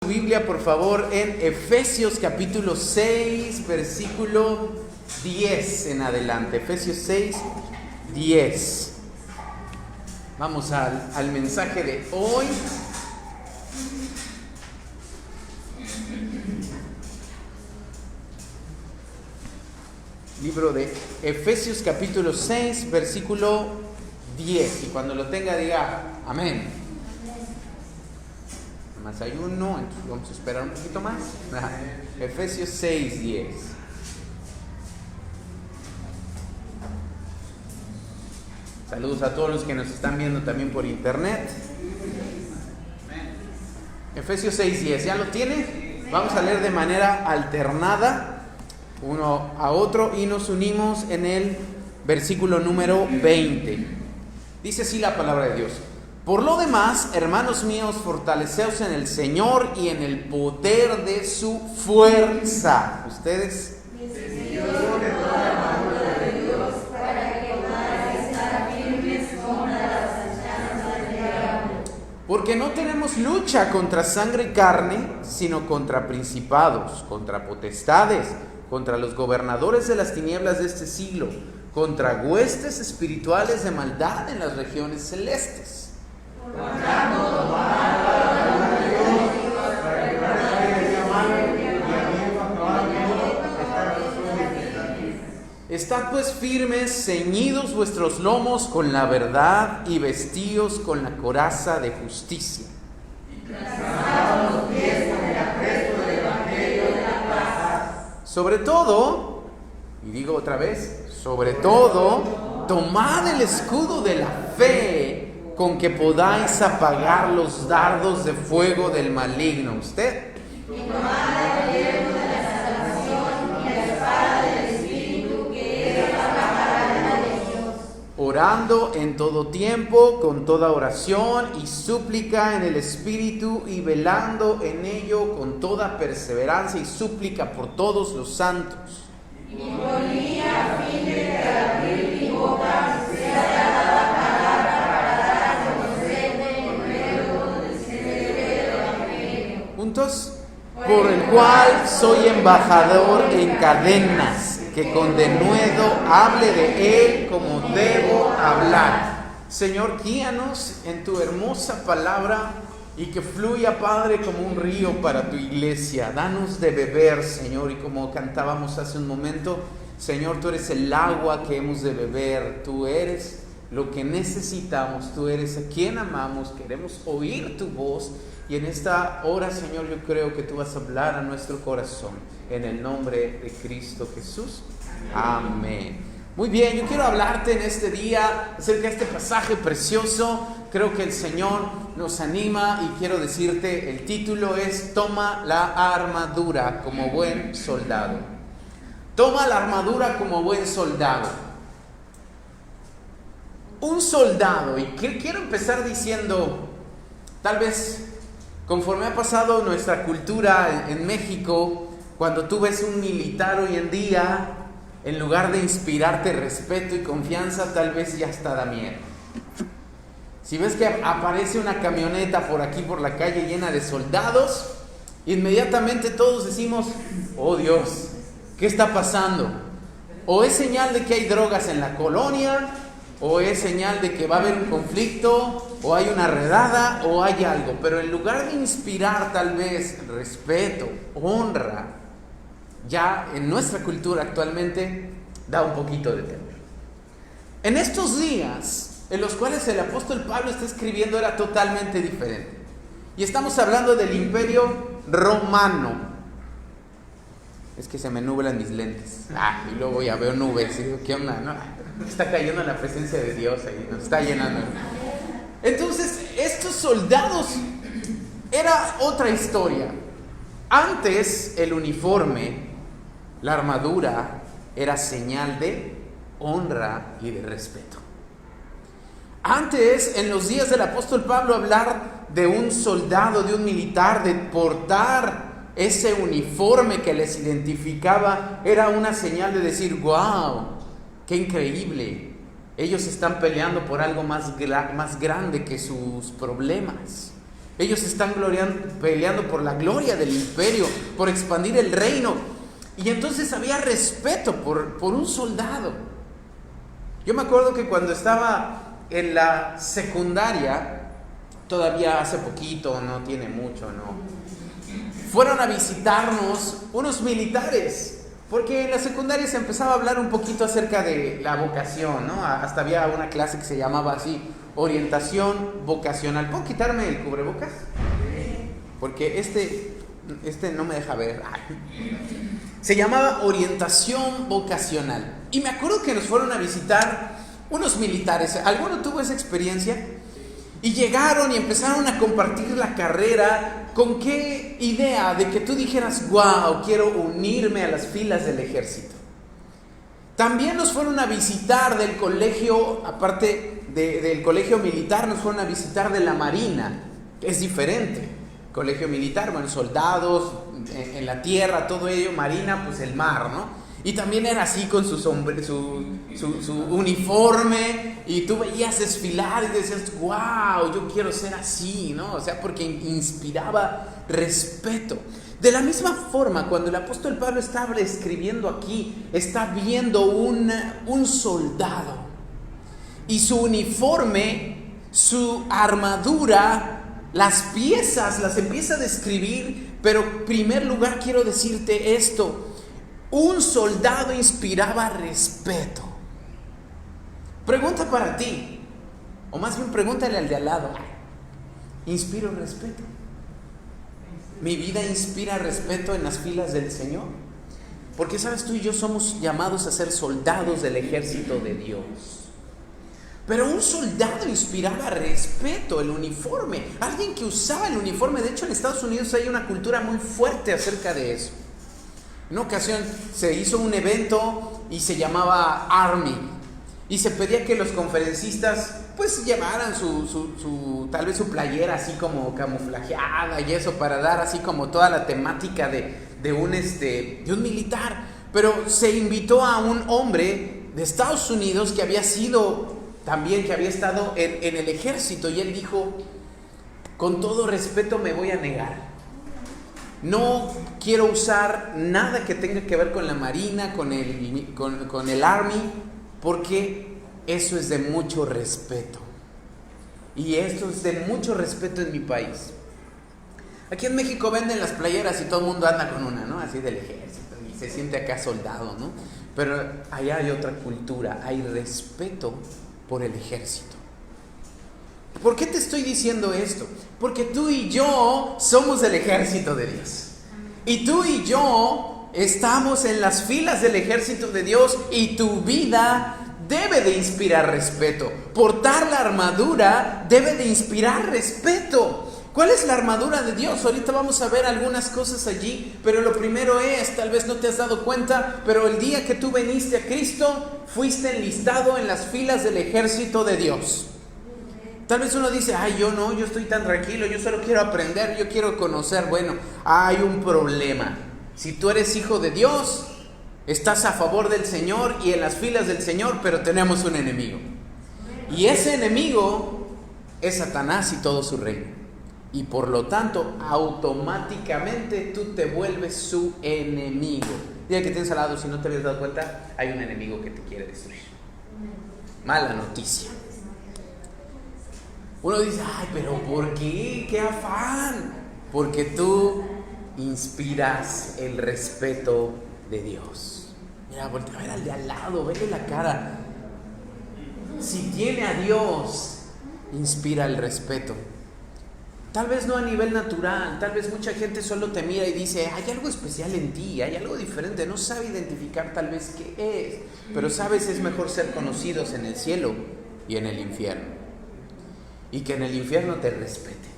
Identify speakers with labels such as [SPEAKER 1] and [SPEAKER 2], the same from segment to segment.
[SPEAKER 1] Biblia, por favor, en Efesios capítulo 6, versículo 10 en adelante. Efesios 6, 10. Vamos al mensaje de hoy. Libro de Efesios capítulo 6, versículo 10. Y cuando lo tenga diga amén. Más hay uno, entonces vamos a esperar un poquito más. Efesios 6, 10. Saludos a todos los que nos están viendo también por internet. Efesios 6, 10. ¿Ya lo tiene? Vamos a leer de manera alternada, uno a otro, y nos unimos en el versículo número 20. Dice así la palabra de Dios: por lo demás, hermanos míos, fortaleceos en el Señor y en el poder de su fuerza. ¿Ustedes? Porque no tenemos lucha contra sangre y carne, sino contra principados, contra potestades, contra los gobernadores de las tinieblas de este siglo, contra huestes espirituales de maldad en las regiones celestes. Estad pues firmes, ceñidos vuestros lomos con la verdad y vestíos con la coraza de justicia. Sobre todo, y digo otra vez, sobre todo, tomad el escudo de la fe con que podáis apagar los dardos de fuego del maligno. ¿Usted? Orando en todo tiempo, con toda oración y súplica en el Espíritu, y velando en ello con toda perseverancia y súplica por todos los santos. Juntos, por el cual soy embajador en cadenas, que con denuedo hable de él como debo hablar. Señor, guíanos en tu hermosa palabra y que fluya, Padre, como un río para tu iglesia. Danos de beber, Señor, y como cantábamos hace un momento, Señor, tú eres el agua que hemos de beber, tú eres lo que necesitamos, tú eres a quien amamos, queremos oír tu voz. Y en esta hora, Señor, yo creo que tú vas a hablar a nuestro corazón. En el nombre de Cristo Jesús. Amén. Muy bien, yo quiero hablarte en este día acerca de este pasaje precioso. Creo que el Señor nos anima y quiero decirte, el título es: toma la armadura como buen soldado. Toma la armadura como buen soldado. Un soldado, y quiero empezar diciendo, tal vez conforme ha pasado nuestra cultura en México, cuando tú ves un militar hoy en día, en lugar de inspirarte respeto y confianza, tal vez ya hasta da miedo. Si ves que aparece una camioneta por aquí, por la calle, llena de soldados, inmediatamente todos decimos: oh Dios, ¿qué está pasando? O es señal de que hay drogas en la colonia, o es señal de que va a haber un conflicto, o hay una redada, o hay algo. Pero en lugar de inspirar tal vez respeto, honra, ya en nuestra cultura actualmente da un poquito de temor. En estos días en los cuales el apóstol Pablo está escribiendo era totalmente diferente. Y estamos hablando del Imperio Romano. Es que se me nublan mis lentes. Y luego ya veo nubes y digo, ¿qué onda? No, está cayendo la presencia de Dios ahí, nos está llenando. Entonces, estos soldados era otra historia. Antes, el uniforme, la armadura, era señal de honra y de respeto. Antes, en los días del apóstol Pablo, hablar de un soldado, de un militar, de portar ese uniforme que les identificaba, era una señal de decir: wow, qué increíble, ellos están peleando por algo más grande que sus problemas. Ellos están peleando por la gloria del imperio, por expandir el reino. Y entonces había respeto por un soldado. Yo me acuerdo que cuando estaba en la secundaria, todavía hace poquito, no tiene mucho, no, fueron a visitarnos unos militares. Porque en la secundaria se empezaba a hablar un poquito acerca de la vocación, ¿no? Hasta había una clase que se llamaba así, orientación vocacional. ¿Puedo quitarme el cubrebocas? Porque este no me deja ver. Se llamaba orientación vocacional. Y me acuerdo que nos fueron a visitar unos militares. ¿Alguno tuvo esa experiencia? Y llegaron y empezaron a compartir la carrera. ¿Con qué idea? De que tú dijeras, wow, quiero unirme a las filas del ejército. También nos fueron a visitar del colegio, aparte del colegio militar, nos fueron a visitar de la marina. Es diferente. Colegio militar, bueno, soldados en la tierra, todo ello. Marina, pues el mar, ¿no? Y también era así con su uniforme, y tú veías desfilar y decías, wow, yo quiero ser así, ¿no? O sea, porque inspiraba respeto. De la misma forma, cuando el apóstol Pablo estaba escribiendo aquí, está viendo un soldado, y su uniforme, su armadura, las piezas las empieza a describir. Pero en primer lugar quiero decirte esto: un soldado inspiraba respeto. Pregunta para ti, o más bien pregúntale al de al lado: ¿inspiro respeto? ¿Mi vida inspira respeto en las filas del Señor? Porque sabes, tú y yo somos llamados a ser soldados del ejército de Dios. Pero un soldado inspiraba respeto, el uniforme, alguien que usaba el uniforme. De hecho, en Estados Unidos hay una cultura muy fuerte acerca de eso. En una ocasión se hizo un evento y se llamaba Army, y se pedía que los conferencistas pues llevaran tal vez su playera así como camuflajeada y eso, para dar así como toda la temática de un militar. Pero se invitó a un hombre de Estados Unidos que había estado en el ejército, y él dijo: con todo respeto me voy a negar. No quiero usar nada que tenga que ver con la marina, con el Army, porque eso es de mucho respeto. Y esto es de mucho respeto en mi país. Aquí en México venden las playeras y todo el mundo anda con una, ¿no? Así del ejército, y se siente acá soldado, ¿no? Pero allá hay otra cultura, hay respeto por el ejército. ¿Por qué te estoy diciendo esto? Porque tú y yo somos el ejército de Dios. Y tú y yo estamos en las filas del ejército de Dios, y tu vida debe de inspirar respeto. Portar la armadura debe de inspirar respeto. ¿Cuál es la armadura de Dios? Ahorita vamos a ver algunas cosas allí, pero lo primero es, tal vez no te has dado cuenta, pero el día que tú viniste a Cristo, fuiste enlistado en las filas del ejército de Dios. Tal vez uno dice: ay, yo no, yo estoy tan tranquilo, yo solo quiero aprender, yo quiero conocer. Bueno, hay un problema. Si tú eres hijo de Dios, estás a favor del Señor y en las filas del Señor, pero tenemos un enemigo. Y ese enemigo es Satanás y todo su reino. Y por lo tanto, automáticamente tú te vuelves su enemigo. Dile que tienes al lado: si no te habías dado cuenta, hay un enemigo que te quiere destruir. Mala noticia. Uno dice: ay, pero ¿por qué? ¿Qué afán? Porque tú inspiras el respeto de Dios. Mira, voltea a ver al de al lado, vele la cara. Si tiene a Dios, inspira el respeto. Tal vez no a nivel natural, tal vez mucha gente solo te mira y dice: hay algo especial en ti, hay algo diferente, no sabe identificar tal vez qué es. Pero sabes, es mejor ser conocidos en el cielo y en el infierno. Y que en el infierno te respeten.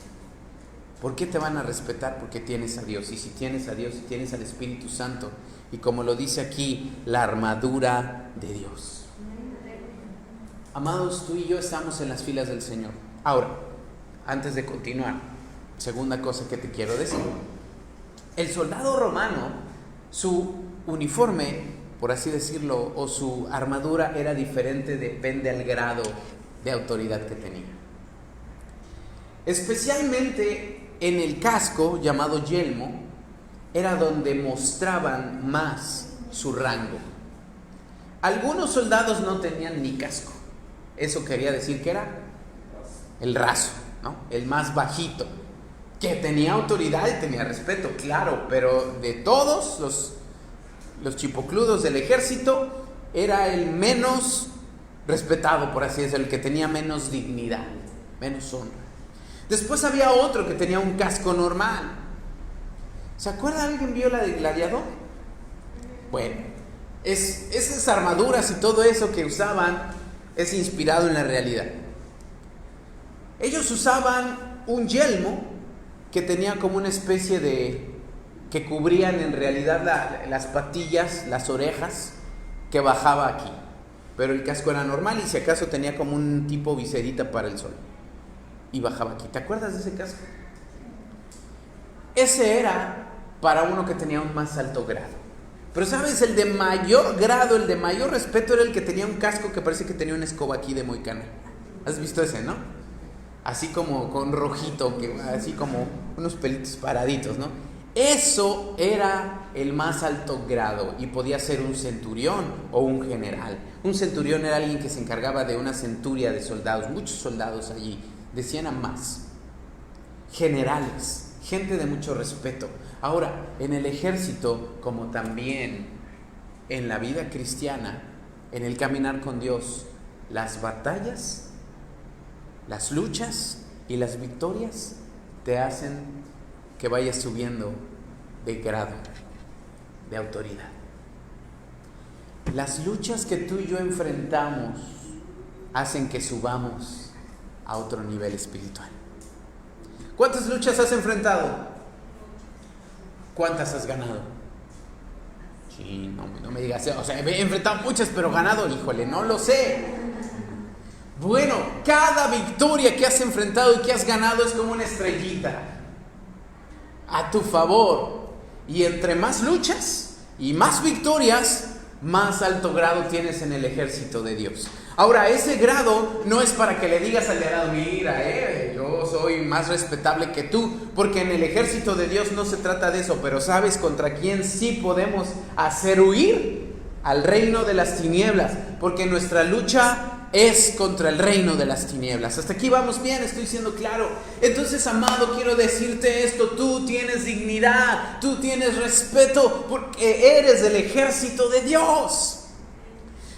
[SPEAKER 1] ¿Por qué te van a respetar? Porque tienes a Dios. Y si tienes a Dios, y tienes al Espíritu Santo, y como lo dice aquí, la armadura de Dios. Amados, tú y yo estamos en las filas del Señor. Ahora, antes de continuar, segunda cosa que te quiero decir: el soldado romano, su uniforme, por así decirlo, o su armadura era diferente, depende al grado de autoridad que tenía. Especialmente en el casco llamado yelmo era donde mostraban más su rango. Algunos soldados no tenían ni casco. Eso quería decir que era el raso, ¿no? El más bajito, que tenía autoridad y tenía respeto, claro, pero de todos los chipocludos del ejército era el menos respetado, por así decirlo, el que tenía menos dignidad, menos honra. Después había otro que tenía un casco normal. ¿Se acuerda? ¿Alguien vio la de Gladiador? Bueno, esas armaduras y todo eso que usaban es inspirado en la realidad. Ellos usaban un yelmo que tenía como una especie de... que cubrían en realidad las patillas, las orejas, que bajaba aquí. Pero el casco era normal y si acaso tenía como un tipo viserita para el sol. Y bajaba aquí. ¿Te acuerdas de ese casco? Ese era para uno que tenía un más alto grado. Pero sabes, el de mayor grado, el de mayor respeto era el que tenía un casco que parece que tenía una escoba aquí de Moicana. ¿Has visto ese, no? Así como con rojito, así como unos pelitos paraditos, ¿no? Eso era el más alto grado y podía ser un centurión o un general. Un centurión era alguien que se encargaba de una centuria de soldados, muchos soldados allí, de 100 a más. Generales, gente de mucho respeto. Ahora, en el ejército, como también en la vida cristiana, en el caminar con Dios, las batallas, las luchas y las victorias te hacen que vayas subiendo de grado, de autoridad. Las luchas que tú y yo enfrentamos hacen que subamos a otro nivel espiritual. ¿Cuántas luchas has enfrentado? ¿Cuántas has ganado? Sí, no me digas, o sea, he enfrentado muchas, pero ganado, híjole, no lo sé. Bueno, cada victoria que has enfrentado y que has ganado es como una estrellita a tu favor. Y entre más luchas y más victorias, más alto grado tienes en el ejército de Dios. Ahora, ese grado no es para que le digas al de al lado, mira, yo soy más respetable que tú, porque en el ejército de Dios no se trata de eso, pero ¿sabes contra quién sí podemos hacer huir? Al reino de las tinieblas, porque nuestra lucha es contra el reino de las tinieblas. Hasta aquí vamos bien, estoy siendo claro. Entonces, amado, quiero decirte esto: tú tienes dignidad, tú tienes respeto, porque eres del ejército de Dios.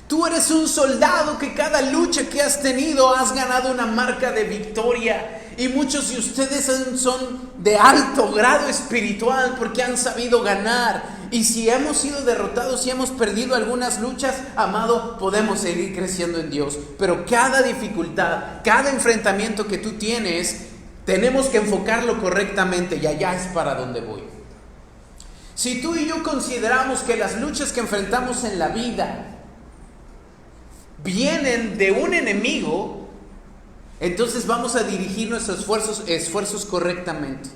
[SPEAKER 1] Tú eres un soldado que cada lucha que has tenido has ganado una marca de victoria. Y muchos de ustedes son de alto grado espiritual porque han sabido ganar. Y si hemos sido derrotados y hemos perdido algunas luchas, amado, podemos seguir creciendo en Dios. Pero cada dificultad, cada enfrentamiento que tú tienes, tenemos que enfocarlo correctamente, y allá es para donde voy. Si tú y yo consideramos que las luchas que enfrentamos en la vida vienen de un enemigo, entonces vamos a dirigir nuestros esfuerzos correctamente.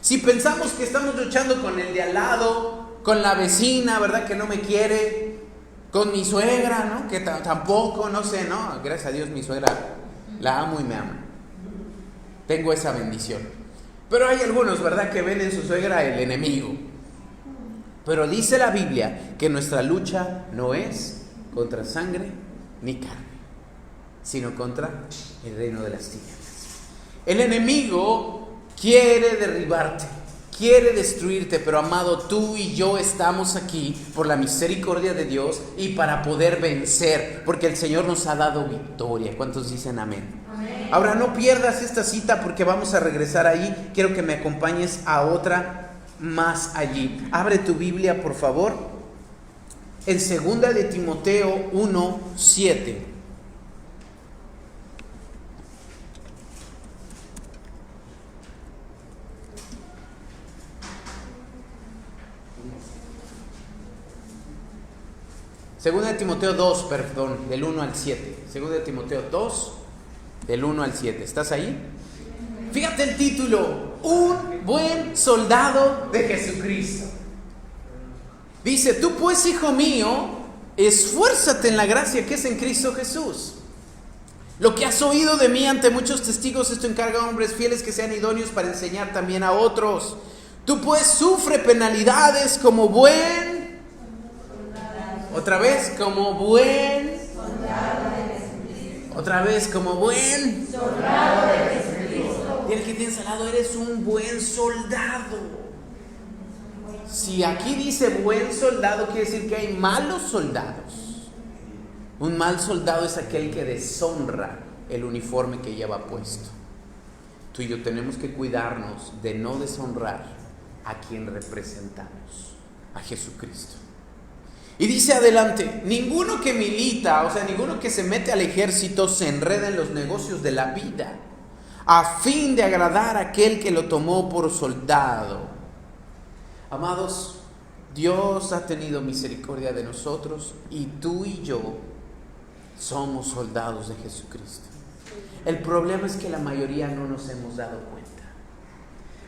[SPEAKER 1] Si pensamos que estamos luchando con el de al lado, con la vecina, ¿verdad?, que no me quiere, con mi suegra, ¿no?, que tampoco, no sé, no, gracias a Dios mi suegra la amo y me ama. Tengo esa bendición. Pero hay algunos, ¿verdad?, que ven en su suegra el enemigo. Pero dice la Biblia que nuestra lucha no es contra sangre ni carne, sino contra el reino de las tinieblas. El enemigo quiere derribarte, quiere destruirte, pero amado, tú y yo estamos aquí por la misericordia de Dios y para poder vencer, porque el Señor nos ha dado victoria. ¿Cuántos dicen amén? Amén. Ahora, no pierdas esta cita porque vamos a regresar ahí. Quiero que me acompañes a otra más allí. Abre tu Biblia, por favor, en 2 de Timoteo 1:7. Segunda de Timoteo 2, perdón, del 1 al 7. Segunda de Timoteo 2, del 1 al 7. ¿Estás ahí? Fíjate el título: un buen soldado de Jesucristo. Dice: tú pues, hijo mío, esfuérzate en la gracia que es en Cristo Jesús. Lo que has oído de mí ante muchos testigos, esto encarga a hombres fieles que sean idóneos para enseñar también a otros. Tú pues sufre penalidades como buen, otra vez como buen, otra vez como buen soldado de Jesucristo. Dile que tienes al lado, eres un buen soldado. Si aquí dice buen soldado, quiere decir que hay malos soldados. Un mal soldado es aquel que deshonra el uniforme que lleva puesto. Tú y yo tenemos que cuidarnos de no deshonrar a quien representamos, a Jesucristo. Y dice adelante, ninguno que milita, o sea, ninguno que se mete al ejército se enreda en los negocios de la vida, a fin de agradar a aquel que lo tomó por soldado. Amados, Dios ha tenido misericordia de nosotros y tú y yo somos soldados de Jesucristo. El problema es que la mayoría no nos hemos dado cuenta.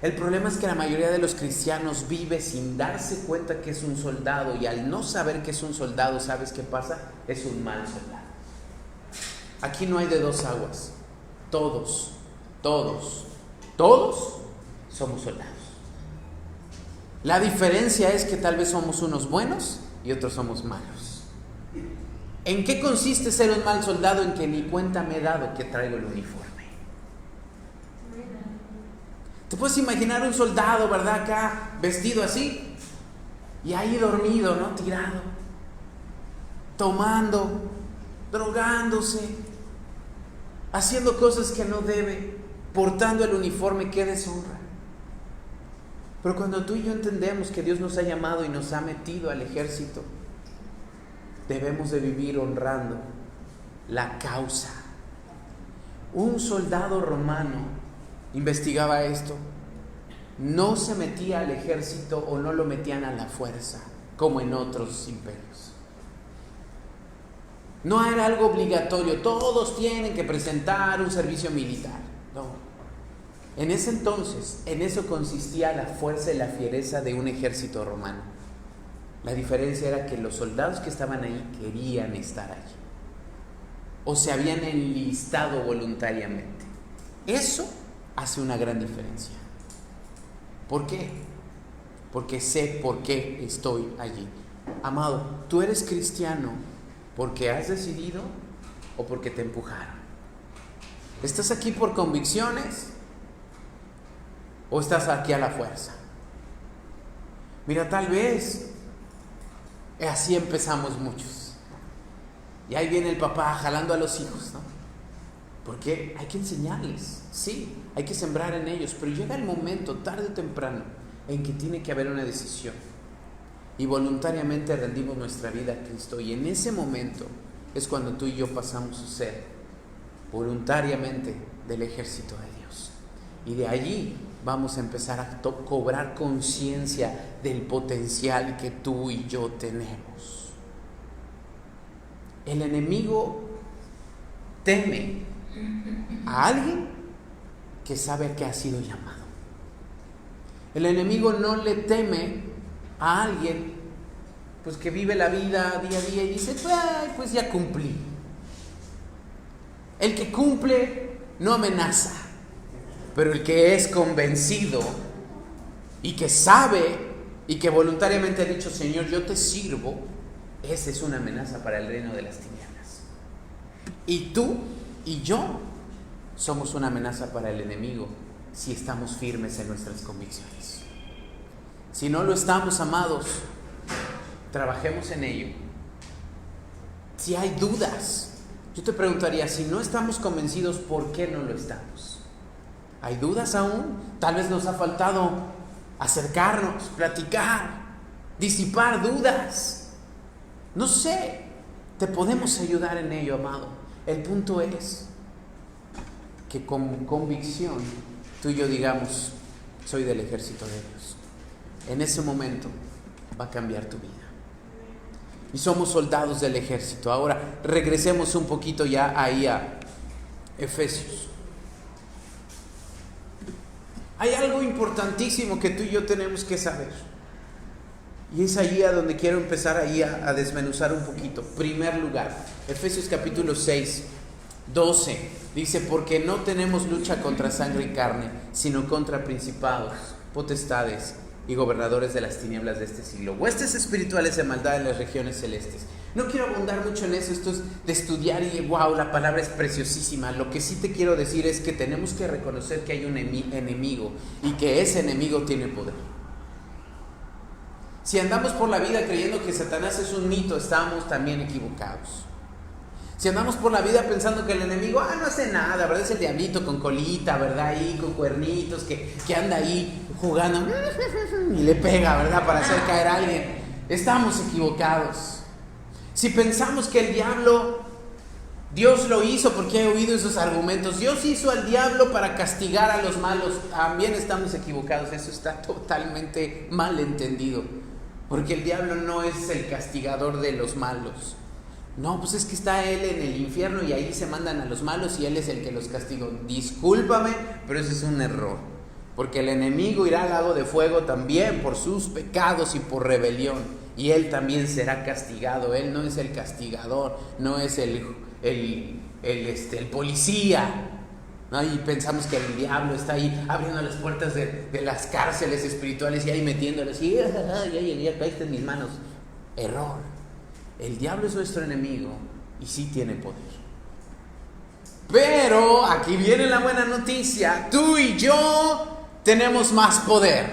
[SPEAKER 1] El problema es que la mayoría de los cristianos vive sin darse cuenta que es un soldado, y al no saber que es un soldado, ¿sabes qué pasa? Es un mal soldado. Aquí no hay de dos aguas. Todos somos soldados. La diferencia es que tal vez somos unos buenos y otros somos malos. ¿En qué consiste ser un mal soldado? En que ni cuenta me he dado que traigo el uniforme. ¿Te puedes imaginar un soldado, verdad, acá vestido así? Y ahí dormido, ¿no? Tirado, tomando, drogándose, haciendo cosas que no debe, portando el uniforme, qué deshonra. Pero cuando tú y yo entendemos que Dios nos ha llamado y nos ha metido al ejército, debemos de vivir honrando la causa. Un soldado romano investigaba esto. No se metía al ejército o no lo metían a la fuerza, como en otros imperios. No era algo obligatorio, todos tienen que presentar un servicio militar. No. En ese entonces, en eso consistía la fuerza y la fiereza de un ejército romano. La diferencia era que los soldados que estaban ahí querían estar allí, o se habían enlistado voluntariamente. Eso hace una gran diferencia. ¿Por qué? Porque sé por qué estoy allí. Amado, ¿tú eres cristiano porque has decidido o porque te empujaron? ¿Estás aquí por convicciones o estás aquí a la fuerza? Mira, tal vez así empezamos muchos. Y ahí viene el papá jalando a los hijos, ¿no? Porque hay que enseñarles, sí, hay que sembrar en ellos, pero llega el momento, tarde o temprano, en que tiene que haber una decisión. Y voluntariamente rendimos nuestra vida a Cristo. Y en ese momento es cuando tú y yo pasamos a ser voluntariamente del ejército de Dios. Y de allí vamos a empezar a cobrar conciencia del potencial que tú y yo tenemos. El enemigo teme a alguien que sabe que ha sido llamado. El enemigo no le teme a alguien pues que vive la vida día a día y dice, pues ya cumplí. El que cumple no amenaza, pero el que es convencido y que sabe y que voluntariamente ha dicho, Señor, yo te sirvo, esa es una amenaza para el reino de las tinieblas. Y tú y yo somos una amenaza para el enemigo si estamos firmes en nuestras convicciones. Si no lo estamos, amados, trabajemos en ello. Si hay dudas, yo te preguntaría, si no estamos convencidos, ¿por qué no lo estamos? ¿Hay dudas aún? Tal vez nos ha faltado acercarnos, platicar, disipar dudas. No sé, te podemos ayudar en ello, amado. El punto es que con convicción tú y yo digamos, soy del ejército de Dios. En ese momento va a cambiar tu vida. Y somos soldados del ejército. Ahora regresemos un poquito ya ahí a Efesios. Hay algo importantísimo que tú y yo tenemos que saber. Y es ahí a donde quiero empezar ahí a desmenuzar un poquito. Primer lugar, Efesios capítulo 6, 12. Dice, porque no tenemos lucha contra sangre y carne, sino contra principados, potestades y gobernadores de las tinieblas de este siglo, huestes espirituales de maldad en las regiones celestes. No quiero abundar mucho en eso, esto es de estudiar y wow, la palabra es preciosísima. Lo que sí te quiero decir es que tenemos que reconocer que hay un enemigo y que ese enemigo tiene poder. Si andamos por la vida creyendo que Satanás es un mito, estamos también equivocados. Si andamos por la vida pensando que el enemigo, no hace nada, ¿verdad? Es el diablito con colita, ¿verdad? Ahí con cuernitos, que anda ahí jugando y le pega, ¿verdad? Para hacer caer a alguien. Estamos equivocados. Si pensamos que el diablo, Dios lo hizo, porque he oído esos argumentos, Dios hizo al diablo para castigar a los malos, también estamos equivocados. Eso está totalmente mal entendido, porque el diablo no es el castigador de los malos. No, pues es que está él en el infierno y ahí se mandan a los malos y él es el que los castigó. Discúlpame, pero ese es un error, porque el enemigo irá al lago de fuego también por sus pecados y por rebelión, y él también será castigado. Él no es el castigador, no es el policía, ¿no? Y pensamos que el diablo está ahí abriendo las puertas de las cárceles espirituales y ahí metiéndoles y ya caíste en mis manos. Error. El diablo es nuestro enemigo y sí tiene poder. Pero aquí viene la buena noticia. Tú y yo tenemos más poder.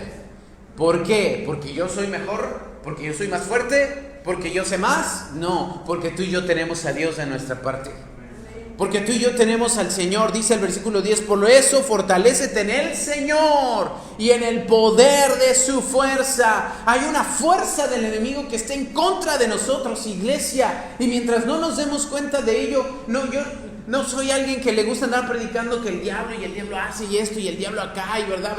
[SPEAKER 1] ¿Por qué? ¿Porque yo soy mejor? ¿Porque yo soy más fuerte? ¿Porque yo sé más? No, porque tú y yo tenemos a Dios de nuestra parte. Porque tú y yo tenemos al Señor. Dice el versículo 10, por eso fortalécete en el Señor y en el poder de su fuerza. Hay una fuerza del enemigo que está en contra de nosotros, iglesia, y mientras no nos demos cuenta de ello, yo no soy alguien que le gusta andar predicando que el diablo hace y esto y el diablo acá, y verdad,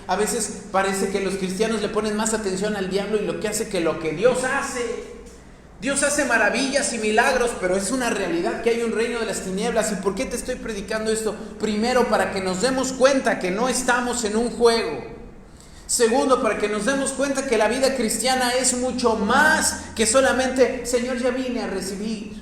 [SPEAKER 1] a veces parece que los cristianos le ponen más atención al diablo y lo que hace que lo que Dios hace. Dios hace maravillas y milagros, pero es una realidad que hay un reino de las tinieblas. ¿Y por qué te estoy predicando esto? Primero, para que nos demos cuenta que no estamos en un juego. Segundo, para que nos demos cuenta que la vida cristiana es mucho más que solamente, Señor, ya vine a recibir.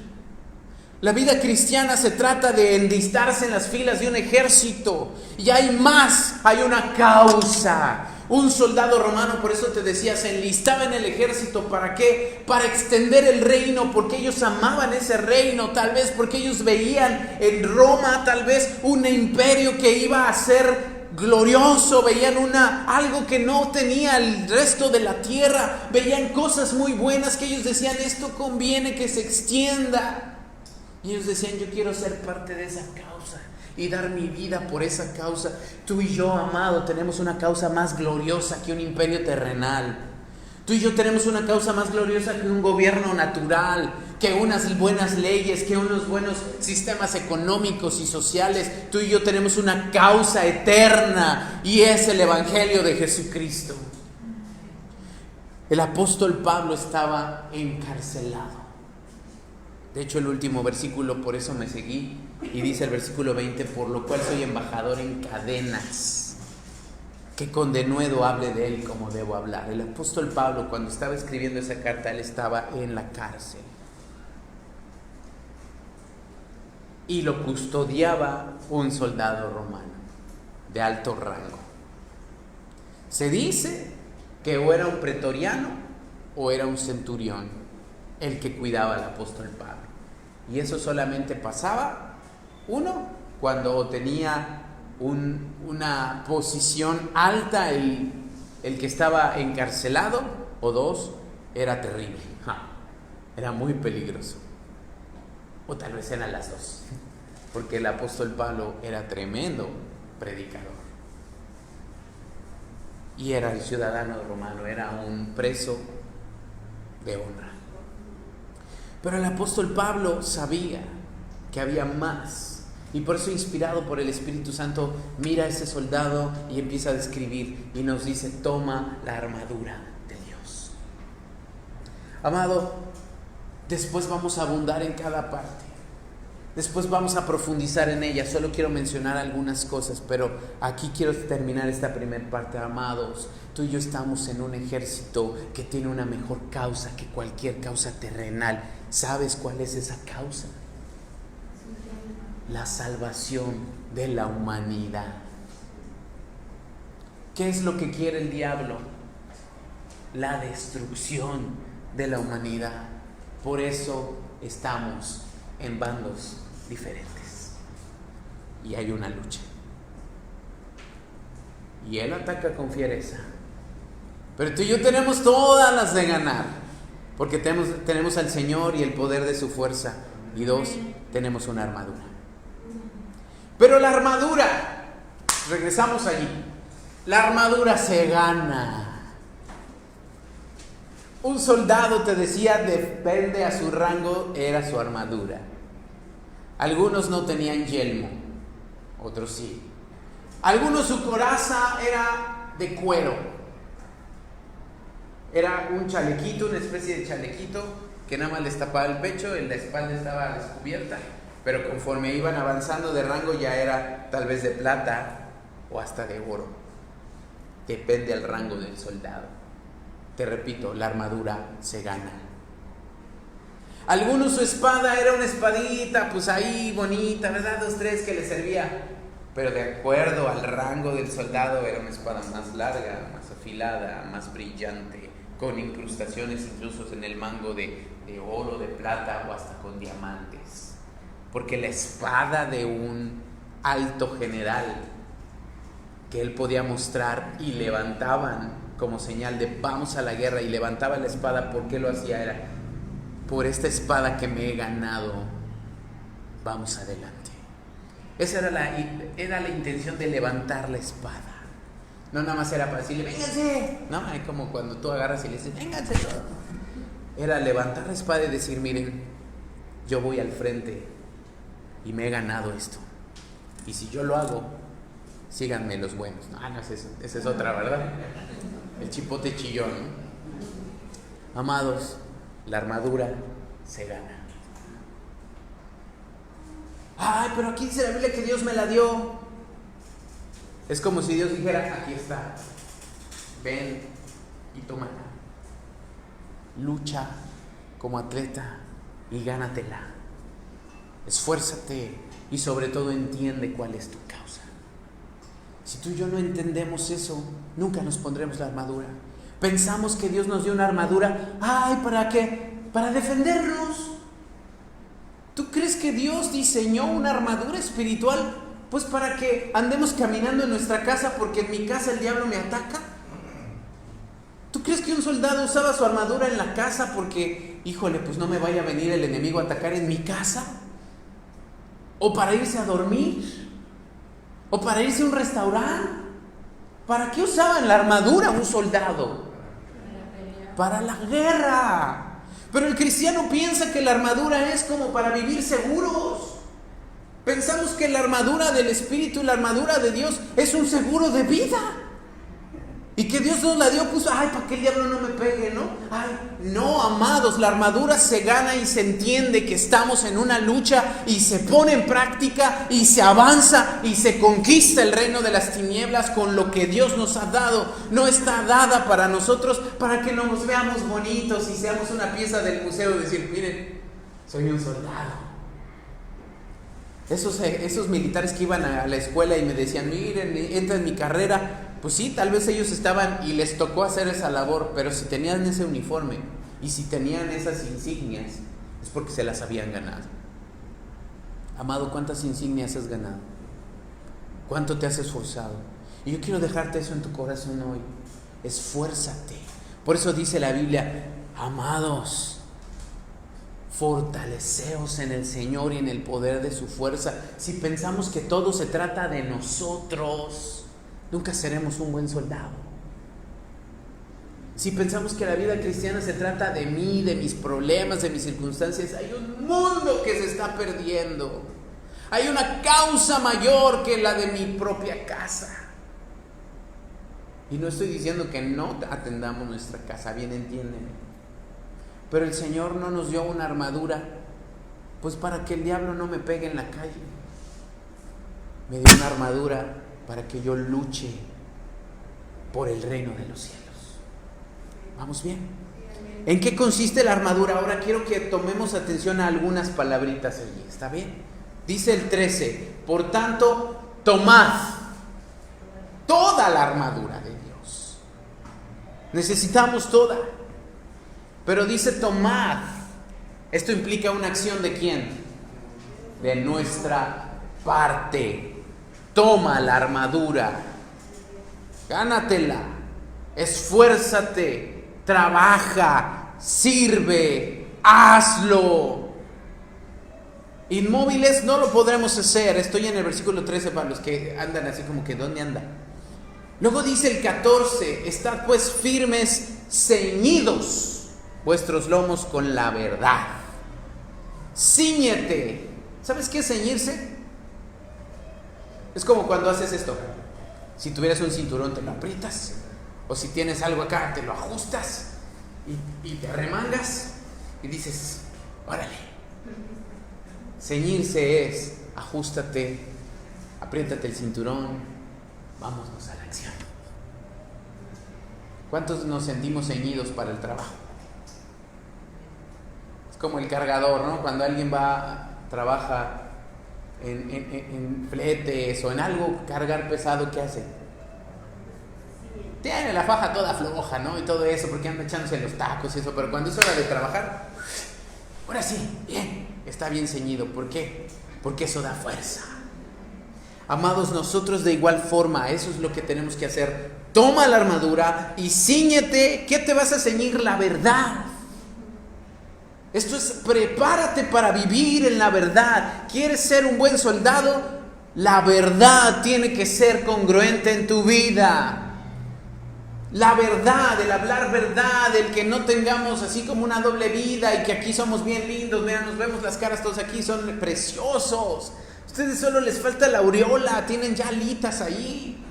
[SPEAKER 1] La vida cristiana se trata de enlistarse en las filas de un ejército. Y hay más, hay una causa. Un soldado romano, por eso te decía, se enlistaba en el ejército. ¿Para qué? Para extender el reino, porque ellos amaban ese reino, tal vez porque ellos veían en Roma tal vez un imperio que iba a ser glorioso, veían algo que no tenía el resto de la tierra, veían cosas muy buenas que ellos decían, esto conviene que se extienda. Y ellos decían, yo quiero ser parte de esa causa y dar mi vida por esa causa. Tú y yo, amado, tenemos una causa más gloriosa que un imperio terrenal. Tú y yo tenemos una causa más gloriosa que un gobierno natural, que unas buenas leyes, que unos buenos sistemas económicos y sociales. Tú y yo tenemos una causa eterna y es el Evangelio de Jesucristo. El apóstol Pablo estaba encarcelado. De hecho, el último versículo, por eso me seguí, y dice el versículo 20, por lo cual soy embajador en cadenas, que con denuedo hable de él como debo hablar. El apóstol Pablo, cuando estaba escribiendo esa carta, él estaba en la cárcel y lo custodiaba un soldado romano de alto rango. Se dice que o era un pretoriano o era un centurión el que cuidaba al apóstol Pablo. Y eso solamente pasaba, uno, cuando tenía una posición alta el que estaba encarcelado, o dos, era terrible, era muy peligroso, o tal vez eran las dos, porque el apóstol Pablo era tremendo predicador y era el ciudadano romano, era un preso de honra. Pero el apóstol Pablo sabía que había más, y por eso, inspirado por el Espíritu Santo, mira a ese soldado y empieza a describir y nos dice, toma la armadura de Dios. Amado, después vamos a abundar en cada parte, después vamos a profundizar en ella. Solo quiero mencionar algunas cosas, pero aquí quiero terminar esta primera parte. Amados, tú y yo estamos en un ejército que tiene una mejor causa que cualquier causa terrenal. ¿Sabes cuál es esa causa? la salvación de la humanidad. ¿Qué es lo que quiere el diablo? La destrucción de la humanidad. Por eso estamos en bandos diferentes y hay una lucha. Y él ataca con fiereza, pero tú y yo tenemos todas las de ganar, porque tenemos al Señor y el poder de su fuerza. Y 2, tenemos una armadura. Pero la armadura, regresamos allí, la armadura se gana. Un soldado, te decía, depende a su rango, era su armadura. Algunos no tenían yelmo, otros sí. Algunos su coraza era de cuero. Era un chalequito, una especie de chalequito que nada más les tapaba el pecho, en la espalda estaba descubierta, pero conforme iban avanzando de rango ya era tal vez de plata o hasta de oro. Depende del rango del soldado. Te repito, la armadura se gana. Algunos su espada era una espadita, pues ahí bonita, ¿verdad? 2, 3 que le servía. Pero de acuerdo al rango del soldado era una espada más larga, más afilada, más brillante, con incrustaciones incluso en el mango de oro, de plata o hasta con diamantes. Porque la espada de un alto general que él podía mostrar y levantaban como señal de vamos a la guerra, y levantaba la espada. ¿Por qué lo hacía? Era por esta espada que me he ganado, vamos adelante. Esa era la intención de levantar la espada. No nada más era para decirle vénganse, no, es como cuando tú agarras y le dices vénganse todos. Era levantar la espada y decir miren, yo voy al frente y me he ganado esto, y si yo lo hago, síganme los buenos. No, esa es otra, ¿verdad? El chipote chillón, ¿no? Amados, la armadura se gana. Ay, pero aquí dice la Biblia que Dios me la dio. Es como si Dios dijera, aquí está, ven y tómala. Lucha como atleta y gánatela. Esfuérzate y sobre todo entiende cuál es tu causa. Si tú y yo no entendemos eso, nunca nos pondremos la armadura. Pensamos que Dios nos dio una armadura. Ay, ¿para qué? Para defendernos. ¿Tú crees que Dios diseñó una armadura espiritual? Pues para que andemos caminando en nuestra casa, porque en mi casa el diablo me ataca. ¿Tú crees que un soldado usaba su armadura en la casa porque, híjole, pues no me vaya a venir el enemigo a atacar en mi casa? ¿O para irse a dormir? ¿O para irse a un restaurante? ¿Para qué usaban la armadura un soldado? Para la guerra. Pero el cristiano piensa que la armadura es como para vivir seguros. Pensamos que la armadura del Espíritu y la armadura de Dios es un seguro de vida. Y que Dios nos la dio, pues, ay, para que el diablo no me pegue, ¿no? Ay, no, amados, la armadura se gana y se entiende que estamos en una lucha y se pone en práctica y se avanza y se conquista el reino de las tinieblas con lo que Dios nos ha dado. No está dada para nosotros para que nos veamos bonitos y seamos una pieza del museo, decir, miren, soy un soldado. Esos militares que iban a la escuela y me decían, miren, entra en mi carrera. Pues sí, tal vez ellos estaban y les tocó hacer esa labor, pero si tenían ese uniforme y si tenían esas insignias, es porque se las habían ganado. Amado, ¿cuántas insignias has ganado? ¿Cuánto te has esforzado? Y yo quiero dejarte eso en tu corazón hoy. Esfuérzate. Por eso dice la Biblia, amados, fortaleceos en el Señor y en el poder de su fuerza. Si pensamos que todo se trata de nosotros, nunca seremos un buen soldado. Si pensamos que la vida cristiana se trata de mí, de mis problemas, de mis circunstancias, hay un mundo que se está perdiendo. Hay una causa mayor que la de mi propia casa. Y no estoy diciendo que no atendamos nuestra casa, bien entiéndeme. Pero el Señor no nos dio una armadura, pues para que el diablo no me pegue en la calle. Me dio una armadura para que yo luche por el reino de los cielos. ¿Vamos bien? ¿En qué consiste la armadura? Ahora quiero que tomemos atención a algunas palabritas allí, ¿está bien? Dice el 13, por tanto, tomad toda la armadura de Dios. Necesitamos toda. Pero dice tomad. Esto implica una acción ¿de quién? De nuestra parte. Toma la armadura. Gánatela. Esfuérzate. Trabaja. Sirve. Hazlo. Inmóviles no lo podremos hacer. Estoy en el versículo 13 para los que andan así como que ¿dónde anda? Luego dice el 14, estad pues firmes, ceñidos vuestros lomos con la verdad. Cíñete. ¿Sabes qué es ceñirse? Es como cuando haces esto. Si tuvieras un cinturón te lo aprietas, o si tienes algo acá te lo ajustas y te remangas y dices, órale. Ceñirse es, ajústate, apriétate el cinturón, vámonos a la acción. ¿Cuántos nos sentimos ceñidos para el trabajo? Es como el cargador, ¿no? Cuando alguien trabaja en fletes o en algo, cargar pesado, ¿qué hace? Tiene la faja toda floja, ¿no? Y todo eso, porque anda echándose los tacos y eso, pero cuando es hora de trabajar, ahora sí, bien. Está bien ceñido. ¿Por qué? Porque eso da fuerza. Amados, nosotros de igual forma, eso es lo que tenemos que hacer. Toma la armadura y cíñete. ¿Qué te vas a ceñir? La verdad. Esto es, prepárate para vivir en la verdad. ¿Quieres ser un buen soldado? La verdad tiene que ser congruente en tu vida. La verdad, el hablar verdad, el que no tengamos así como una doble vida y que aquí somos bien lindos, mira, nos vemos las caras todos aquí, son preciosos. Ustedes solo les falta la aureola, tienen ya alitas ahí.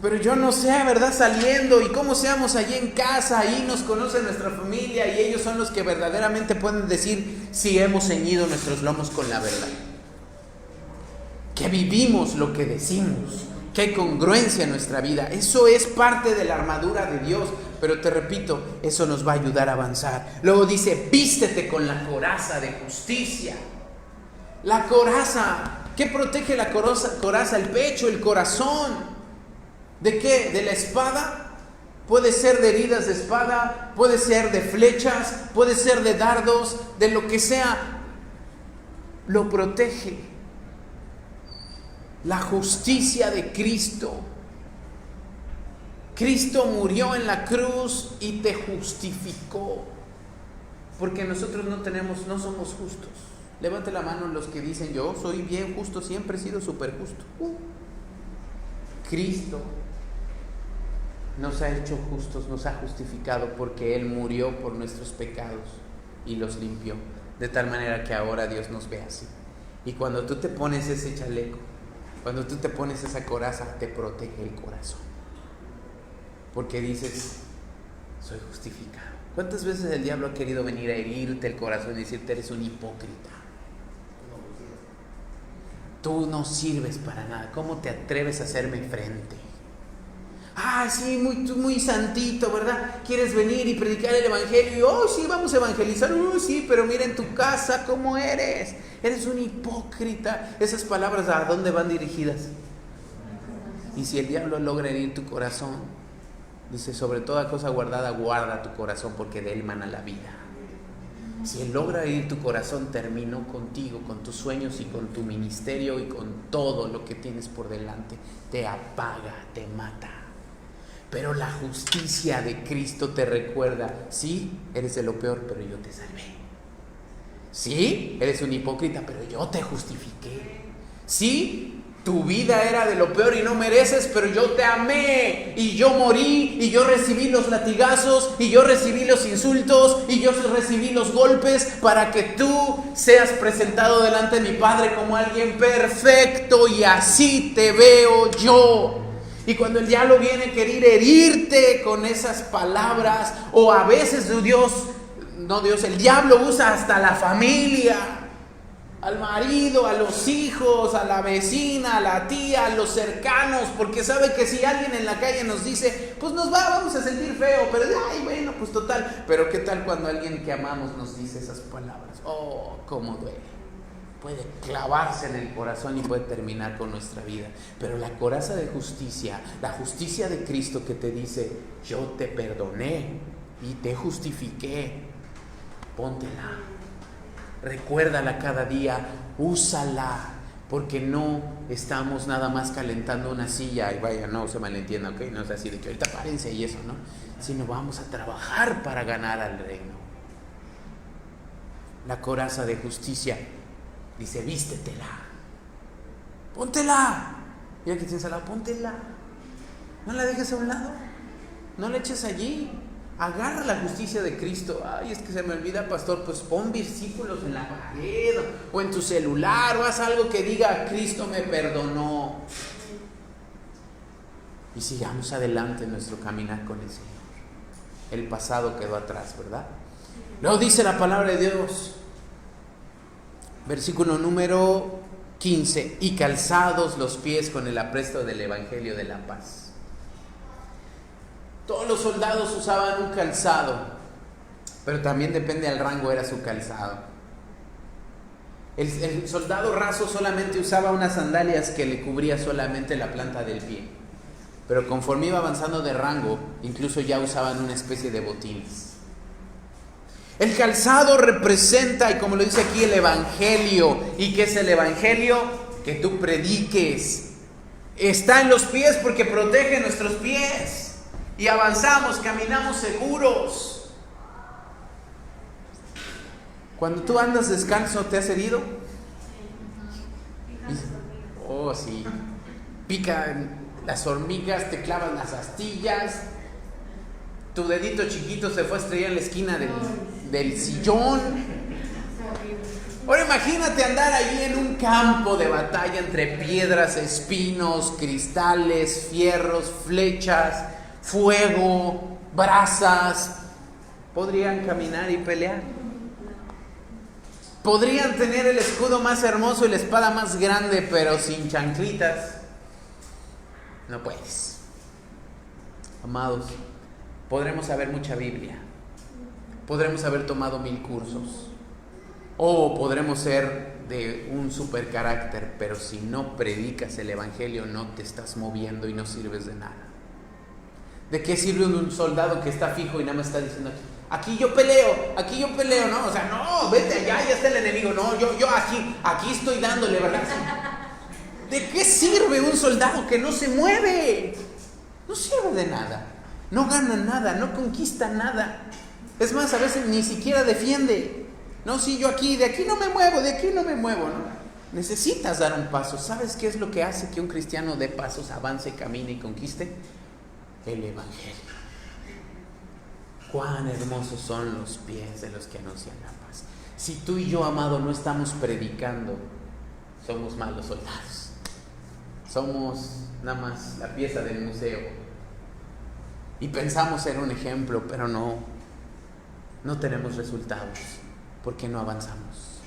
[SPEAKER 1] Pero yo no sé, ¿verdad? Saliendo y cómo seamos allí en casa, ahí nos conoce nuestra familia y ellos son los que verdaderamente pueden decir si hemos ceñido nuestros lomos con la verdad. Que vivimos lo que decimos. Que hay congruencia en nuestra vida. Eso es parte de la armadura de Dios. Pero te repito, eso nos va a ayudar a avanzar. Luego dice, vístete con la coraza de justicia. La coraza. ¿Qué protege la coraza? El pecho, el corazón. ¿De qué? ¿De la espada? Puede ser de heridas de espada, puede ser de flechas, puede ser de dardos, de lo que sea. Lo protege. La justicia de Cristo. Cristo murió en la cruz y te justificó. Porque nosotros no somos justos. Levante la mano los que dicen, yo soy bien justo, siempre he sido súper justo. Cristo nos ha hecho justos, nos ha justificado porque Él murió por nuestros pecados y los limpió. De tal manera que ahora Dios nos ve así. Y cuando tú te pones ese chaleco, cuando tú te pones esa coraza, te protege el corazón. Porque dices, soy justificado. ¿Cuántas veces el diablo ha querido venir a herirte el corazón y decirte, eres un hipócrita? Tú no sirves para nada. ¿Cómo te atreves a hacerme frente? Ah, sí, muy santito, ¿verdad? ¿Quieres venir y predicar el evangelio? Oh, sí, vamos a evangelizar. Sí, pero mira en tu casa cómo eres. Eres un hipócrita. Esas palabras, ¿a dónde van dirigidas? Y si el diablo logra herir tu corazón, dice, sobre toda cosa guardada, guarda tu corazón, porque de él mana la vida. Si él logra herir tu corazón, terminó contigo, con tus sueños y con tu ministerio y con todo lo que tienes por delante. Te apaga, te mata. Pero la justicia de Cristo te recuerda, sí, eres de lo peor, pero yo te salvé. Sí, eres un hipócrita, pero yo te justifiqué. Sí, tu vida era de lo peor y no mereces, pero yo te amé. Y yo morí, y yo recibí los latigazos, y yo recibí los insultos, y yo recibí los golpes, para que tú seas presentado delante de mi Padre como alguien perfecto, y así te veo yo. Y cuando el diablo viene a querer herirte con esas palabras, o a veces el diablo usa hasta la familia, al marido, a los hijos, a la vecina, a la tía, a los cercanos, porque sabe que si alguien en la calle nos dice, pues vamos a sentir feo, pero ay, bueno, pues total. Pero ¿qué tal cuando alguien que amamos nos dice esas palabras? Oh, cómo duele. puede clavarse en el corazón y puede terminar con nuestra vida. Pero la coraza de justicia, la justicia de Cristo que te dice, yo te perdoné y te justifiqué, póntela, recuérdala cada día, úsala, porque no estamos nada más calentando una silla y vaya, no se malentienda, ¿ok? No es así de que ahorita párense y eso, ¿no? Sino vamos a trabajar para ganar al reino. La coraza de justicia dice, vístetela, póntela. Mira que tienes al lado, póntela. No la dejes a un lado, no la eches allí. Agarra la justicia de Cristo. Ay, es que se me olvida, pastor. Pues pon versículos en la pared o en tu celular, o haz algo que diga, Cristo me perdonó. Y sigamos adelante en nuestro caminar con el Señor. El pasado quedó atrás, ¿verdad? Luego dice la palabra de Dios, versículo número 15, y calzados los pies con el apresto del evangelio de la paz. Todos los soldados usaban un calzado, pero también depende del rango era su calzado. El soldado raso solamente usaba unas sandalias que le cubría solamente la planta del pie, pero conforme iba avanzando de rango, incluso ya usaban una especie de botines. El calzado representa, y como lo dice aquí, el evangelio. ¿Y qué es el evangelio? Que tú prediques. Está en los pies porque protege nuestros pies. Y avanzamos, caminamos seguros. Cuando tú andas descalzo, ¿te has herido? Oh, sí. Pican las hormigas, te clavan las astillas. Tu dedito chiquito se fue a estrellar en la esquina del sillón. Ahora imagínate andar allí en un campo de batalla entre piedras, espinos, cristales, fierros, flechas, fuego, brasas. Podrían caminar y pelear. Podrían tener el escudo más hermoso y la espada más grande, pero sin chanclitas no puedes. Amados, podremos saber mucha Biblia, podremos haber tomado 1000 cursos, o podremos ser de un super carácter, pero si no predicas el evangelio no te estás moviendo y no sirves de nada. ¿De qué sirve un soldado que está fijo y nada más está diciendo, aquí yo peleo, ¿no? O sea, no, vete allá, ya está el enemigo. No, yo aquí estoy dándole, ¿verdad? ¿De qué sirve un soldado que no se mueve? No sirve de nada, no gana nada, no conquista nada. Es más, a veces ni siquiera defiende. No, sí, yo aquí, de aquí no me muevo, ¿no? Necesitas dar un paso. ¿Sabes qué es lo que hace que un cristiano dé pasos, avance, camine y conquiste? El evangelio. Cuán hermosos son los pies de los que anuncian la paz. Si tú y yo, amado, no estamos predicando, somos malos soldados. Somos nada más la pieza del museo. Y pensamos ser un ejemplo, pero no tenemos resultados porque no avanzamos.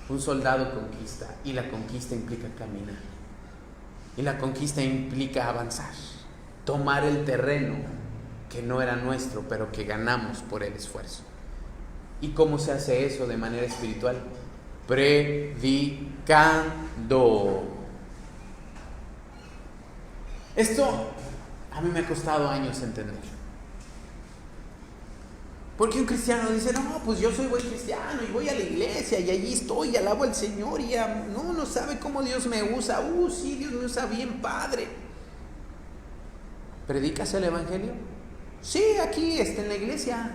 [SPEAKER 1] Un soldado conquista, y la conquista implica caminar. Y la conquista implica avanzar. Tomar el terreno que no era nuestro, pero que ganamos por el esfuerzo. ¿Y cómo se hace eso de manera espiritual? Predicando. Esto a mí me ha costado años entender. Porque un cristiano dice, no, pues yo soy buen cristiano y voy a la iglesia y allí estoy y alabo al Señor y no sabe cómo Dios me usa. Sí, Dios me usa bien, padre. ¿Predicas el evangelio? Sí, aquí en la iglesia.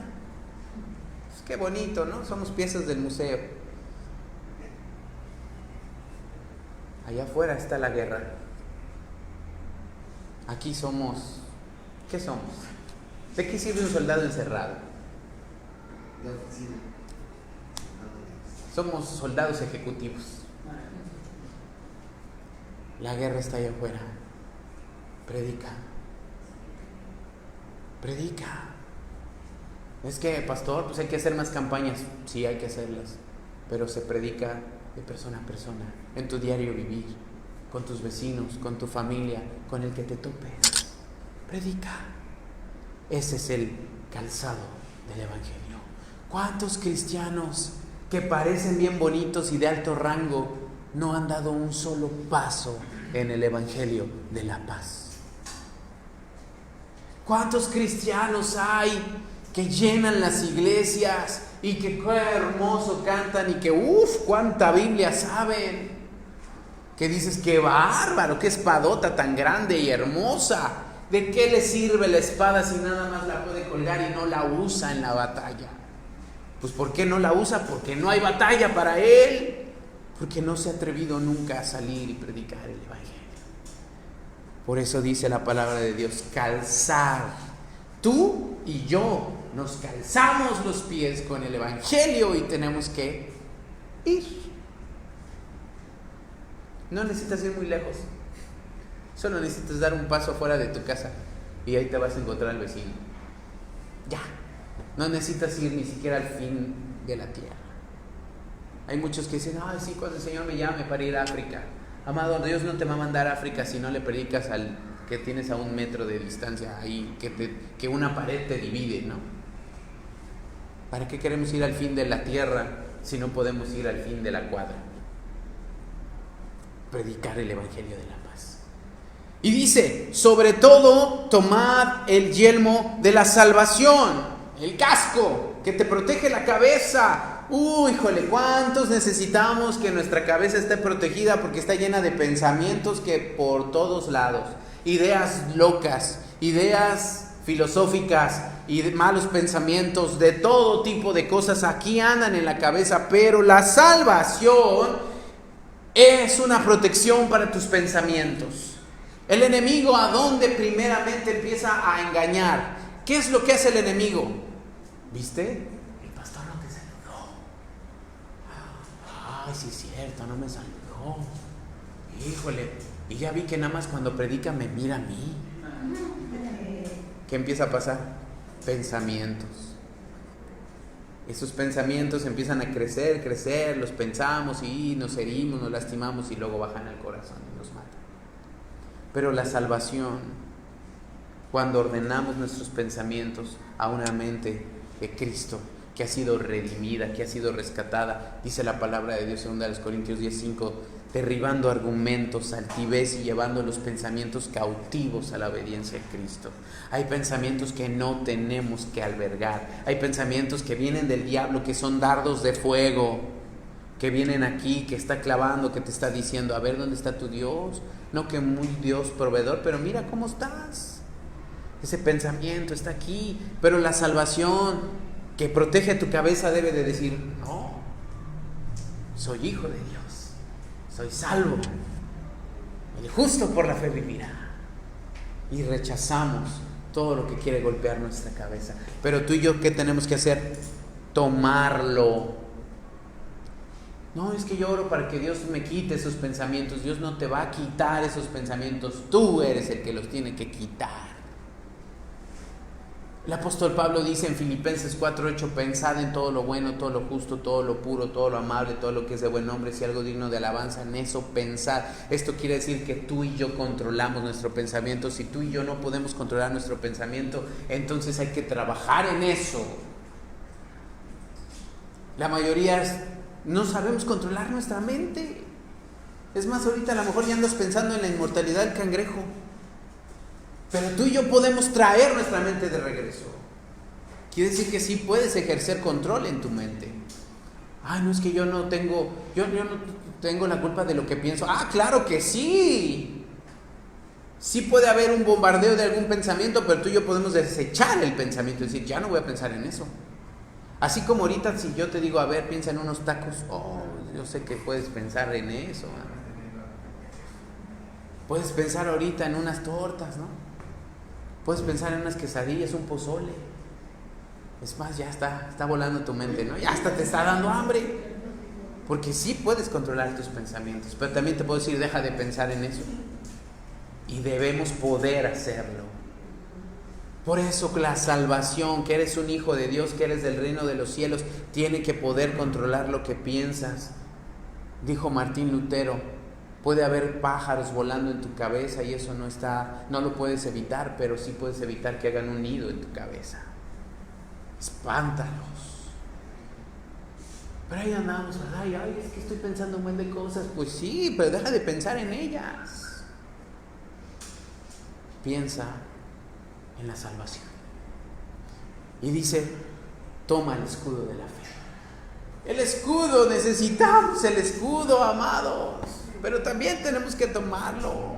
[SPEAKER 1] Pues qué bonito, ¿no? Somos piezas del museo. Allá afuera está la guerra. Aquí somos, ¿qué somos? ¿De qué sirve un soldado encerrado?
[SPEAKER 2] De oficina.
[SPEAKER 1] Somos soldados ejecutivos. La guerra está allá afuera. Predica. Es que, pastor, pues hay que hacer más campañas. Sí, hay que hacerlas, pero se predica de persona a persona, en tu diario vivir, con tus vecinos, con tu familia, con el que te topes. Predica. Ese es el calzado del evangelio. ¿Cuántos cristianos que parecen bien bonitos y de alto rango, no han dado un solo paso en el evangelio de la paz. ¿Cuántos cristianos hay que llenan las iglesias y que qué hermoso cantan y que cuánta Biblia saben? Que dices, qué bárbaro, qué espadota tan grande y hermosa. ¿De qué le sirve la espada si nada más la puede colgar y no la usa en la batalla? Pues ¿por qué no la usa? Porque no hay batalla para él. Porque no se ha atrevido nunca a salir y predicar el evangelio. Por eso dice la palabra de Dios, calzar. Tú y yo nos calzamos los pies con el evangelio y tenemos que ir. No necesitas ir muy lejos. Solo necesitas dar un paso fuera de tu casa y ahí te vas a encontrar al vecino. Ya. No necesitas ir ni siquiera al fin de la tierra. Hay muchos que dicen, sí, cuando el Señor me llame para ir a África. Amado, Dios no te va a mandar a África si no le predicas al que tienes a 1 metro de distancia ahí, que una pared te divide, ¿no? ¿Para qué queremos ir al fin de la tierra si no podemos ir al fin de la cuadra? Predicar el evangelio de la paz. Y dice, sobre todo, tomad el yelmo de la salvación, el casco, que te protege la cabeza. Híjole, ¿cuántos necesitamos que nuestra cabeza esté protegida? Porque está llena de pensamientos que por todos lados, ideas locas, ideas filosóficas y de malos pensamientos, de todo tipo de cosas aquí andan en la cabeza, pero la salvación es una protección para tus pensamientos. El enemigo, ¿a dónde primeramente empieza a engañar? ¿Qué es lo que hace el enemigo? ¿Viste? El pastor no te saludó. Ay, sí es cierto, no me saludó. Híjole, y ya vi que nada más cuando predica me mira a mí. ¿Qué empieza a pasar? Pensamientos. Esos pensamientos empiezan a crecer, los pensamos y nos herimos, nos lastimamos y luego bajan al corazón y nos matan. Pero la salvación, cuando ordenamos nuestros pensamientos a una mente de Cristo, que ha sido redimida, que ha sido rescatada, dice la palabra de Dios en 2 Corintios 10:5, derribando argumentos, altivez y llevando los pensamientos cautivos a la obediencia de Cristo. Hay pensamientos que no tenemos que albergar, hay pensamientos que vienen del diablo, que son dardos de fuego, que vienen aquí, que está clavando, que te está diciendo, a ver, ¿dónde está tu Dios? No que muy Dios proveedor, pero mira cómo estás. Ese pensamiento está aquí, pero la salvación que protege tu cabeza debe de decir, no, soy hijo de Dios, soy salvo, el justo por la fe vivirá. Y rechazamos todo lo que quiere golpear nuestra cabeza. Pero tú y yo, ¿qué tenemos que hacer? Tomarlo. No, es que yo oro para que Dios me quite esos pensamientos. Dios no te va a quitar esos pensamientos, tú eres el que los tiene que quitar. El apóstol Pablo dice en Filipenses 4:8, pensad en todo lo bueno, todo lo justo, todo lo puro, todo lo amable, todo lo que es de buen nombre, si algo digno de alabanza, en eso pensad. Esto quiere decir que tú y yo controlamos nuestro pensamiento. Si tú y yo no podemos controlar nuestro pensamiento, entonces hay que trabajar en eso. La mayoría no sabemos controlar nuestra mente. Es más, ahorita a lo mejor ya andas pensando en la inmortalidad del cangrejo. Pero tú y yo podemos traer nuestra mente de regreso. Quiere decir que sí puedes ejercer control en tu mente. Ay, no, es que yo no tengo la culpa de lo que pienso. Claro que sí. Sí puede haber un bombardeo de algún pensamiento, pero tú y yo podemos desechar el pensamiento y decir, ya no voy a pensar en eso. Así como ahorita si yo te digo, a ver, piensa en unos tacos, yo sé que puedes pensar en eso. Puedes pensar ahorita en unas tortas, ¿no? Puedes pensar en unas quesadillas, un pozole. Es más, ya está volando tu mente, ¿no? Ya hasta te está dando hambre. Porque sí puedes controlar tus pensamientos, pero también te puedo decir, deja de pensar en eso. Y debemos poder hacerlo. Por eso la salvación, que eres un hijo de Dios, que eres del reino de los cielos, tiene que poder controlar lo que piensas. Dijo Martín Lutero, puede haber pájaros volando en tu cabeza y eso no lo puedes evitar, pero sí puedes evitar que hagan un nido en tu cabeza. Espántalos. Pero ahí andamos, ay, es que estoy pensando un buen de cosas. Pues sí, pero deja de pensar en ellas. Piensa en la salvación. Y dice, toma el escudo de la fe. El escudo, necesitamos el escudo, amados. Pero también tenemos que tomarlo.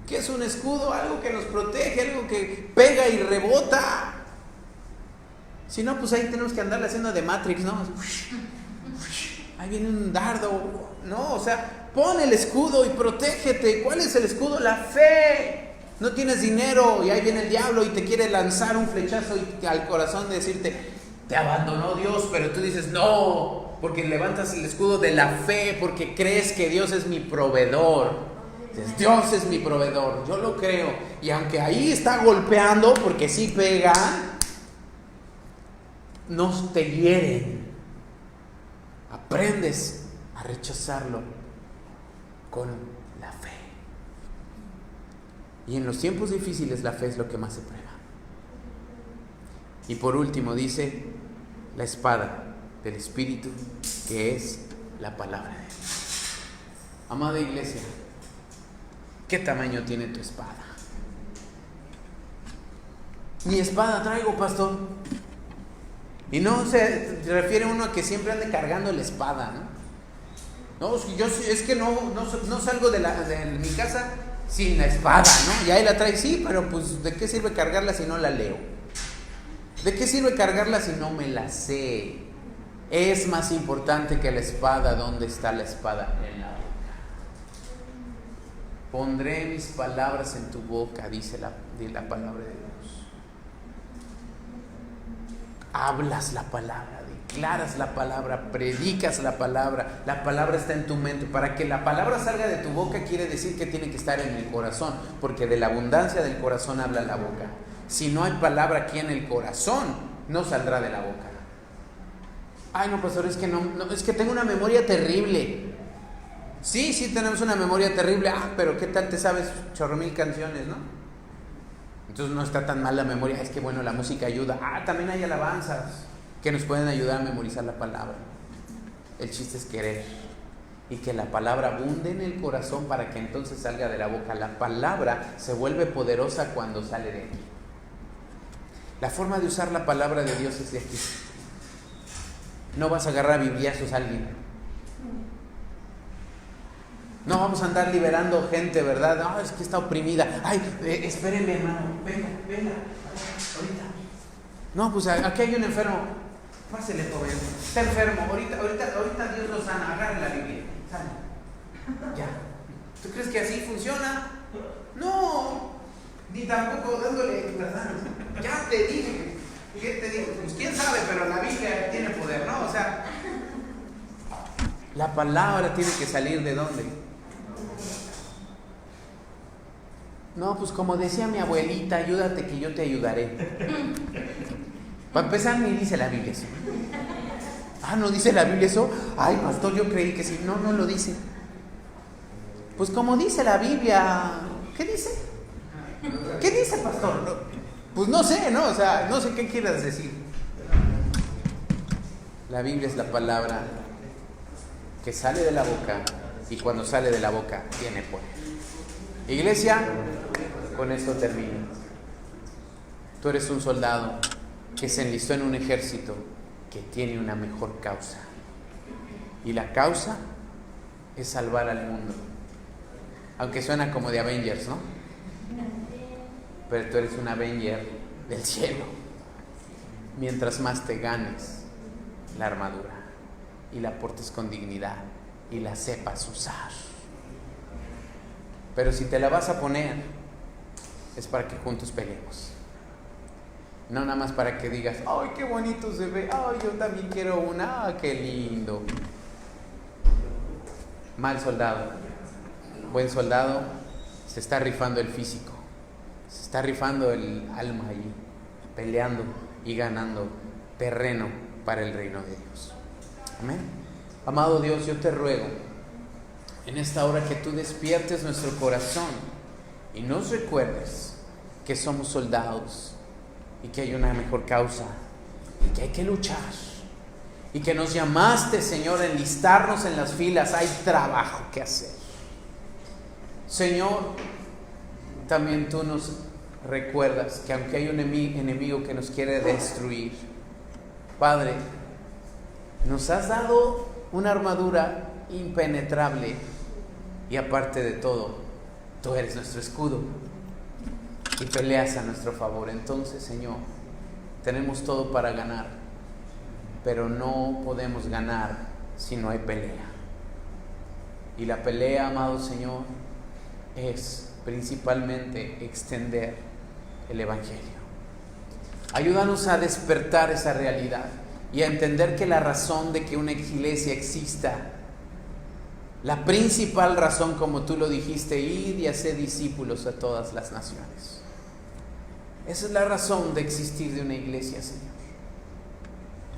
[SPEAKER 1] ¿Qué es un escudo? Algo que nos protege, algo que pega y rebota. Si no, pues ahí tenemos que andarle haciendo de Matrix, ¿no? Ahí viene un dardo, ¿no? O sea, pon el escudo y protégete. ¿Cuál es el escudo? La fe. No tienes dinero y ahí viene el diablo y te quiere lanzar un flechazo al corazón de decirte, te abandonó Dios, pero tú dices, no, porque levantas el escudo de la fe, porque crees que Dios es mi proveedor. Dices, Dios es mi proveedor, yo lo creo. Y aunque ahí está golpeando, porque sí pega, no te hieren. Aprendes a rechazarlo con la fe. Y en los tiempos difíciles la fe es lo que más se prueba. Y por último dice, la espada del Espíritu, que es la palabra de Dios. Amada iglesia, ¿qué tamaño tiene tu espada? Mi espada traigo, pastor. Y no se refiere uno a que siempre ande cargando la espada, ¿no? No, yo es que no salgo de mi casa sin la espada, ¿no? Y ahí la trae, sí, pero pues ¿de qué sirve cargarla si no la leo? ¿De qué sirve cargarla si no me la sé? Es más importante que la espada. ¿Dónde está la espada? En la boca. Pondré mis palabras en tu boca, dice la palabra de Dios. Hablas la palabra, declaras la palabra, predicas la palabra está en tu mente. Para que la palabra salga de tu boca quiere decir que tiene que estar en el corazón, porque de la abundancia del corazón habla la boca. Si no hay palabra aquí en el corazón, no saldrá de la boca. Ay, no, pastor, es que no, es que tengo una memoria terrible. Sí, tenemos una memoria terrible. Pero ¿qué tal te sabes 8,000 canciones, no? Entonces no está tan mal la memoria. Es que bueno, la música ayuda. También hay alabanzas que nos pueden ayudar a memorizar la palabra. El chiste es querer y que la palabra abunde en el corazón para que entonces salga de la boca. La palabra se vuelve poderosa cuando sale de aquí. La forma de usar la palabra de Dios es de aquí. No vas a agarrar a bibliazos a alguien. No vamos a andar liberando gente, ¿verdad? No, es que está oprimida. Ay, espérenme, hermano. Venga, ahorita. No, pues aquí hay un enfermo. Pásele, joven. Está enfermo. Ahorita Dios lo sana. Agarre la Biblia. Sana. Ya. ¿Tú crees que así funciona? No. Ni tampoco dándole las manos. Ya te dije. ¿Qué te digo? Pues quién sabe, pero la Biblia tiene poder, ¿no? O sea, la palabra tiene que salir ¿de dónde? No, pues como decía mi abuelita, ayúdate que yo te ayudaré. Para empezar, ni dice la Biblia eso. ¿No dice la Biblia eso? Ay, pastor, yo creí que sí. No lo dice. Pues como dice la Biblia, ¿qué dice? ¿Qué dice, pastor? Pues no sé, ¿no? O sea, no sé qué quieras decir. La Biblia es la palabra que sale de la boca, y cuando sale de la boca tiene poder. Iglesia, con esto termino. Tú eres un soldado que se enlistó en un ejército que tiene una mejor causa. Y la causa es salvar al mundo. Aunque suena como de Avengers, ¿no? Pero tú eres un Avenger del cielo. Mientras más te ganes la armadura y la portes con dignidad y la sepas usar. Pero si te la vas a poner, es para que juntos peleemos. No nada más para que digas, ¡ay, qué bonito se ve! ¡Ay, yo también quiero una! ¡Ah, qué lindo! Mal soldado. Buen soldado se está rifando el físico. Se está rifando el alma ahí, peleando y ganando terreno para el reino de Dios. Amén. Amado Dios, yo te ruego en esta hora que tú despiertes nuestro corazón y nos recuerdes que somos soldados y que hay una mejor causa y que hay que luchar y que nos llamaste, Señor, a enlistarnos en las filas. Hay trabajo que hacer. Señor, también tú nos recuerdas que aunque hay un enemigo que nos quiere destruir, Padre, nos has dado una armadura impenetrable, y aparte de todo, tú eres nuestro escudo y peleas a nuestro favor. Entonces, Señor, tenemos todo para ganar, pero no podemos ganar si no hay pelea. Y la pelea, amado Señor, es principalmente extender el Evangelio. Ayúdanos a despertar esa realidad y a entender que la razón de que una iglesia exista, la principal razón, como tú lo dijiste, id y hacer discípulos a todas las naciones. Esa es la razón de existir de una iglesia, Señor.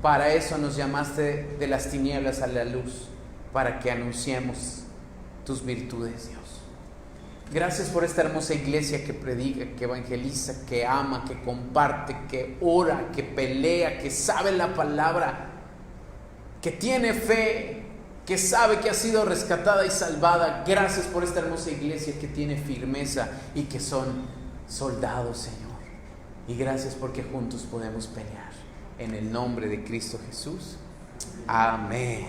[SPEAKER 1] Para eso nos llamaste de las tinieblas a la luz, para que anunciemos tus virtudes, Dios. Gracias por esta hermosa iglesia que predica, que evangeliza, que ama, que comparte, que ora, que pelea, que sabe la palabra, que tiene fe, que sabe que ha sido rescatada y salvada. Gracias por esta hermosa iglesia que tiene firmeza y que son soldados, Señor. Y gracias porque juntos podemos pelear. En el nombre de Cristo Jesús. Amén.